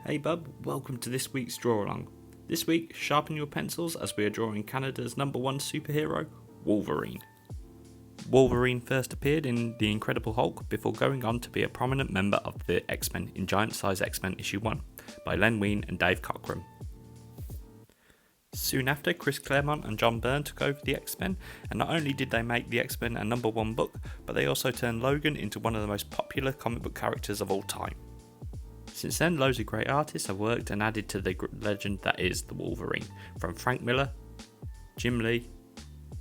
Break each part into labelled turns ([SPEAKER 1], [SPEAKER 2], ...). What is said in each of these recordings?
[SPEAKER 1] Hey bub, welcome to this week's Draw Along. This week, sharpen your pencils as we are drawing Canada's #1 superhero, Wolverine. Wolverine first appeared in The Incredible Hulk before going on to be a prominent member of the X-Men in Giant Size X-Men issue 1 by Len Wein and Dave Cockrum. Soon after, Chris Claremont and John Byrne took over the X-Men, and not only did they make the X-Men a #1 book, but they also turned Logan into one of the most popular comic book characters of all time. Since then, loads of great artists have worked and added to the legend that is the Wolverine, from Frank Miller, Jim Lee,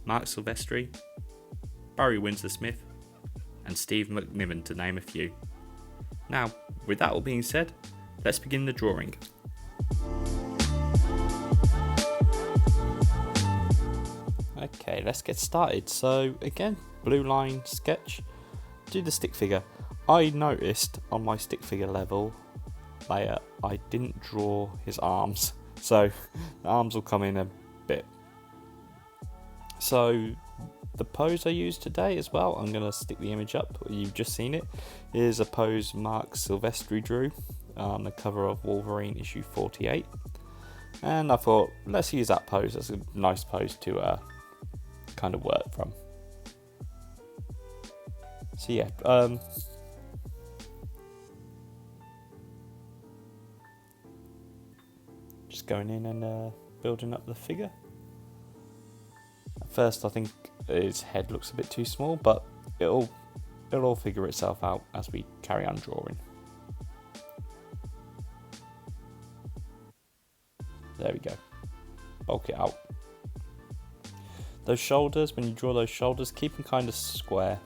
[SPEAKER 1] Mark Silvestri, Barry Windsor Smith, and Steve McNiven, to name a few. Now, with that all being said, let's begin the drawing. Okay, let's get started. So again, blue line sketch, do the stick figure. I noticed on my stick figure level layer, I didn't draw his arms, so the arms will come in a bit. So the pose I used today as well, I'm going to stick the image up, you've just seen it, is a pose Mark Silvestri drew on the cover of Wolverine issue 48, and I thought let's use that pose as a nice pose to kind of work from. So yeah, just going in and building up the figure. At first I think his head looks a bit too small, but it'll all figure itself out as we carry on drawing. There we go. Bulk it out. Those shoulders, when you draw those shoulders, keep them kind of square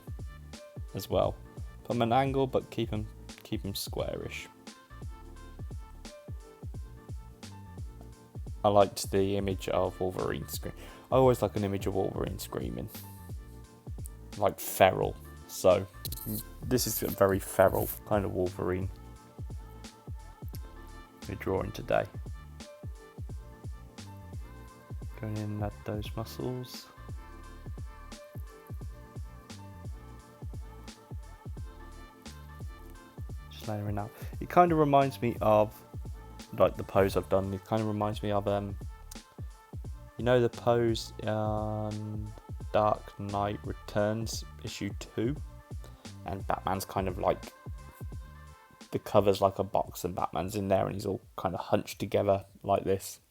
[SPEAKER 1] as well. Put them at an angle, but keep them squarish. I liked the image of Wolverine screaming. I always like an image of Wolverine screaming, like feral. So this is a very feral kind of Wolverine we're drawing today. Going in at those muscles. Just layering out. It kind of reminds me of, like the pose I've done, it kind of reminds me of you know the pose on Dark Knight Returns issue 2, and Batman's kind of like, the cover's like a box and Batman's in there and he's all kind of hunched together like this.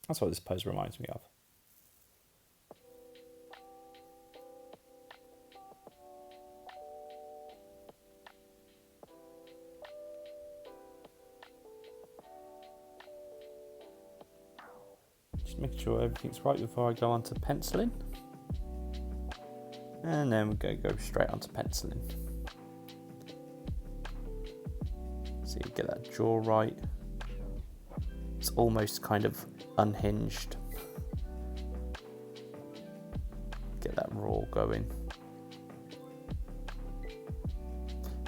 [SPEAKER 1] That's what this pose reminds me of. Just make sure everything's right before I go on to penciling. And then we're going to go straight onto penciling. So you get that jaw right. It's almost kind of unhinged. Get that raw going.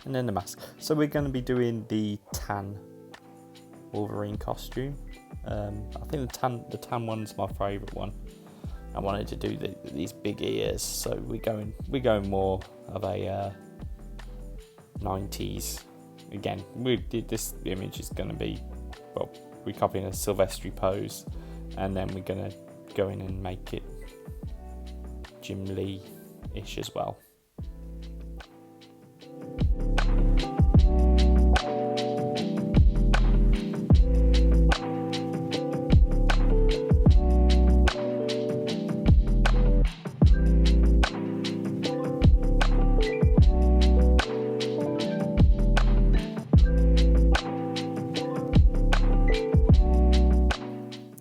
[SPEAKER 1] And then the mask. So we're going to be doing the tan Wolverine costume. I think the tan one's my favourite one. I wanted to do these big ears, so we're going more of a 90s. Again, this image is going to be, well, we're copying a Silvestri pose, and then we're going to go in and make it Jim Lee-ish as well.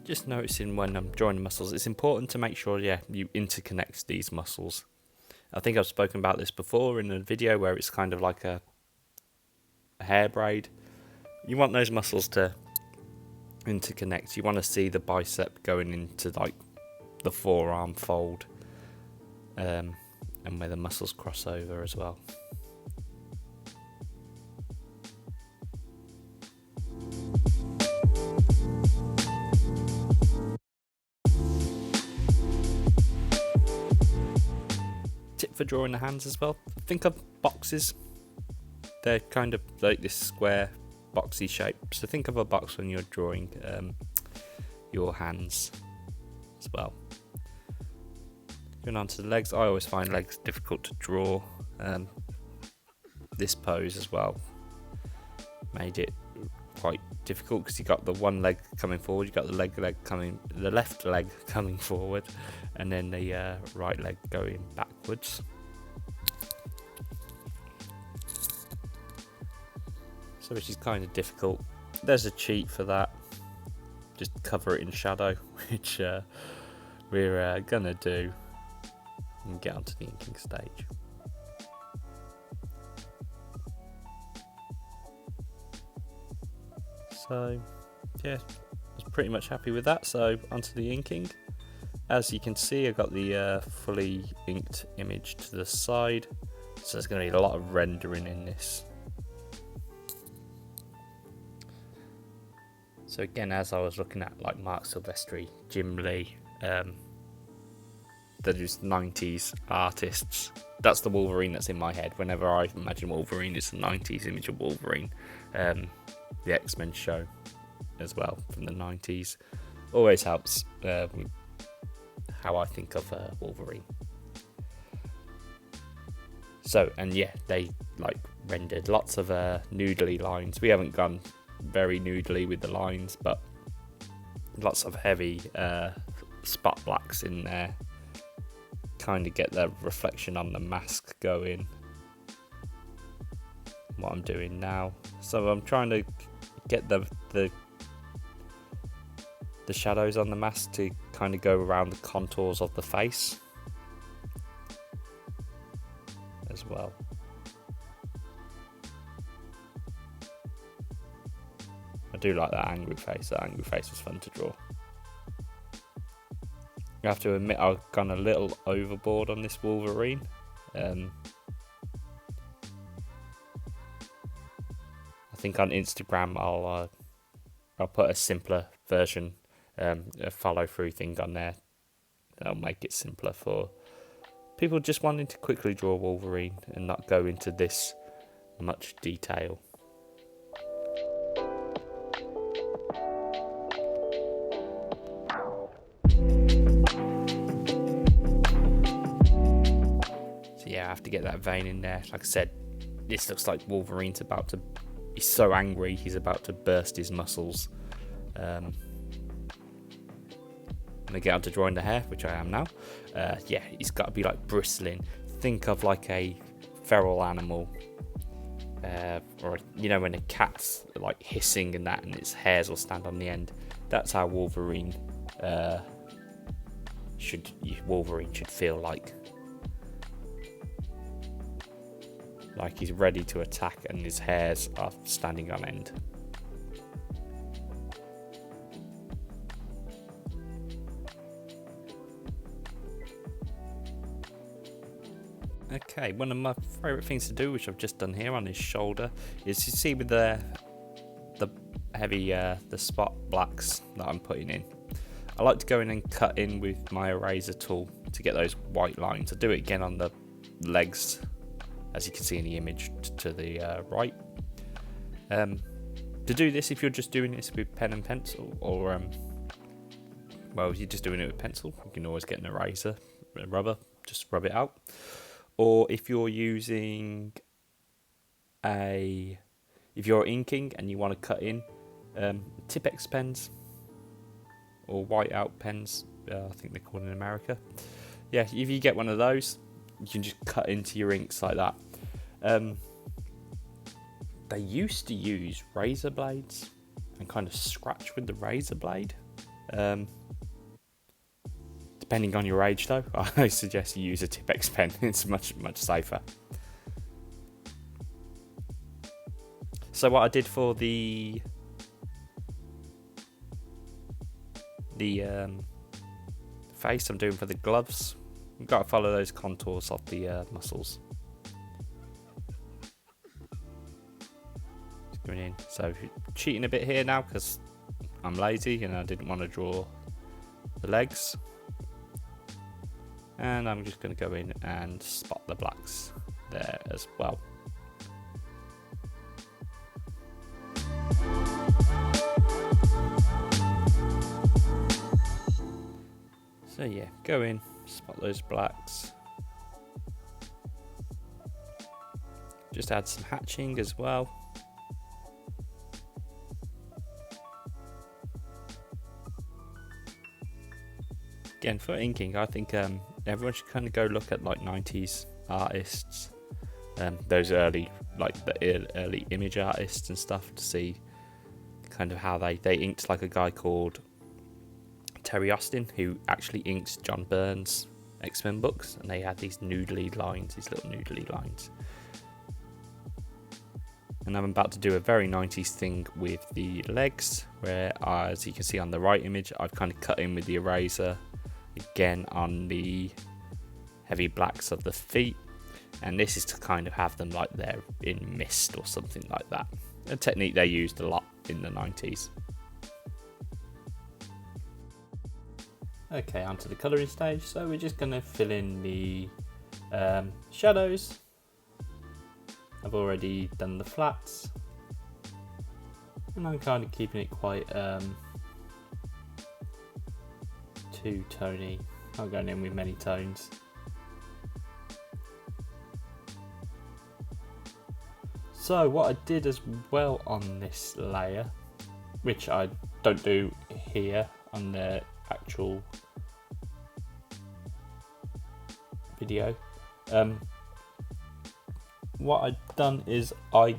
[SPEAKER 1] Just noticing when I'm drawing the muscles, it's important to make sure, you interconnect these muscles. I think I've spoken about this before in a video where it's kind of like a hair braid. You want those muscles to interconnect. You want to see the bicep going into like the forearm fold, and where the muscles cross over as well. For drawing the hands as well, think of boxes. They're kind of like this square boxy shape. So think of a box when you're drawing your hands as well. Going on to the legs, I always find legs difficult to draw. This pose as well made it quite difficult because you got the one leg coming forward, you got the left leg coming forward, and then the right leg going backwards. So which is kind of difficult. There's a cheat for that. Just cover it in shadow, which we're gonna do and get onto the inking stage. So yeah, I was pretty much happy with that. So onto the inking. As you can see, I got the fully inked image to the side, so there's going to be a lot of rendering in this. So again, as I was looking at like Mark Silvestri, Jim Lee, they're just 90s artists. That's the Wolverine that's in my head. Whenever I imagine Wolverine, it's the 90s image of Wolverine. The X-Men show as well from the 90s always helps how I think of Wolverine. So, and yeah, they like rendered lots of noodly lines. We haven't gone very noodly with the lines, but lots of heavy spot blacks in there, kind of get the reflection on the mask going. What I'm doing now, so I'm trying to get the shadows on the mask to kind of go around the contours of the face as well. I do like that angry face. That angry face was fun to draw. I have to admit I've gone a little overboard on this Wolverine. I think on Instagram I'll put a simpler version, a follow through thing on there. That'll make it simpler for people just wanting to quickly draw Wolverine and not go into this much detail. So yeah, I have to get that vein in there. Like I said, this looks like Wolverine's about to, he's so angry, he's about to burst his muscles. I'm gonna get on to drawing the hair, which I am now. Yeah, he's got to be like bristling. Think of like a feral animal, or you know when a cat's like hissing and that, and its hairs will stand on the end. That's how Wolverine should feel like. Like he's ready to attack and his hairs are standing on end. Okay, one of my favourite things to do, which I've just done here on his shoulder, is you see with the heavy the spot blacks that I'm putting in. I like to go in and cut in with my eraser tool to get those white lines. I do it again on the legs, as you can see in the image to the right. To do this, if you're just doing this with pen and pencil, or well, if you're just doing it with pencil, you can always get an eraser, rubber, just rub it out. Or if you're using if you're inking and you want to cut in, Tipex pens or whiteout pens, I think they're called in America. Yeah, if you get one of those, you can just cut into your inks like that. They used to use razor blades and kind of scratch with the razor blade. Depending on your age though, I suggest you use a Tipex pen. It's much safer. So what I did for the face, I'm doing for the gloves. You've got to follow those contours of the muscles. Just going in. So cheating a bit here now because I'm lazy and I didn't want to draw the legs. And I'm just going to go in and spot the blacks there as well. So yeah, go in, spot those blacks. Just add some hatching as well. Again, for inking, I think everyone should kind of go look at like 90s artists, those early, like the early image artists and stuff, to see kind of how they inked, like a guy called Terry Austin, who actually inks John Byrne's X-Men books, and they had these noodly lines, these little noodly lines. And I'm about to do a very 90s thing with the legs, where as you can see on the right image, I've kind of cut in with the eraser again on the heavy blacks of the feet, and this is to kind of have them like they're in mist or something like that, a technique they used a lot in the 90s. Okay, onto the colouring stage. So we're just going to fill in the shadows. I've already done the flats, and I'm kind of keeping it quite two-tony. I'm going in with many tones. So what I did as well on this layer, which I don't do here on the actual video, what I've done is I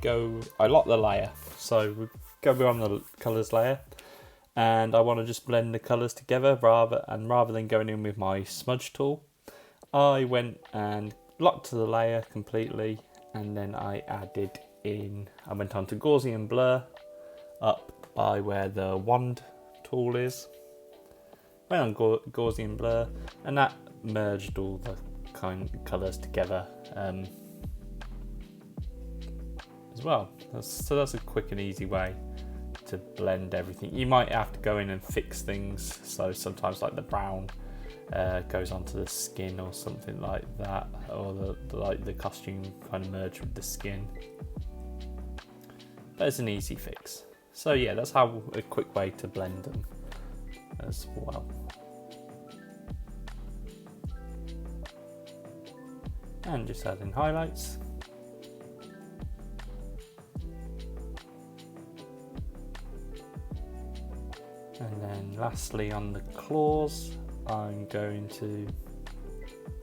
[SPEAKER 1] lock the layer. So we go on the colours layer, and I want to just blend the colours together rather than going in with my smudge tool. I went and locked the layer completely, and then I went on to Gaussian blur up by where the wand tool is. Went on Gaussian blur, and that merged all the kind of colours together as well. So that's a quick and easy way to blend everything. You might have to go in and fix things, so sometimes like the brown goes onto the skin or something like that, or the costume kind of merged with the skin. But it's an easy fix. So yeah, that's a quick way to blend them as well. And just adding highlights. And then lastly on the claws, I'm going to,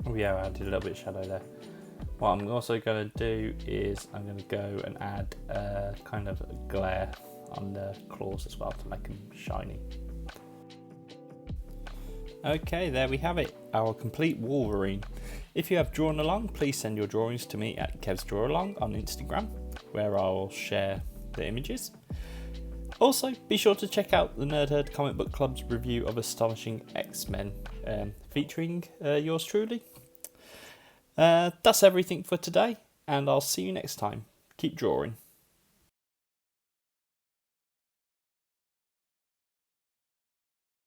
[SPEAKER 1] I added a little bit of shadow there. What I'm also going to do is I'm going to go and add a kind of a glare on the claws as well to make them shiny. Okay, there we have it, our complete Wolverine. If you have drawn along, please send your drawings to me at KevsDrawAlong on Instagram, where I'll share the images. Also, be sure to check out the Nerd Herd Comic Book Club's review of Astonishing X-Men, featuring yours truly. That's everything for today, and I'll see you next time. Keep drawing.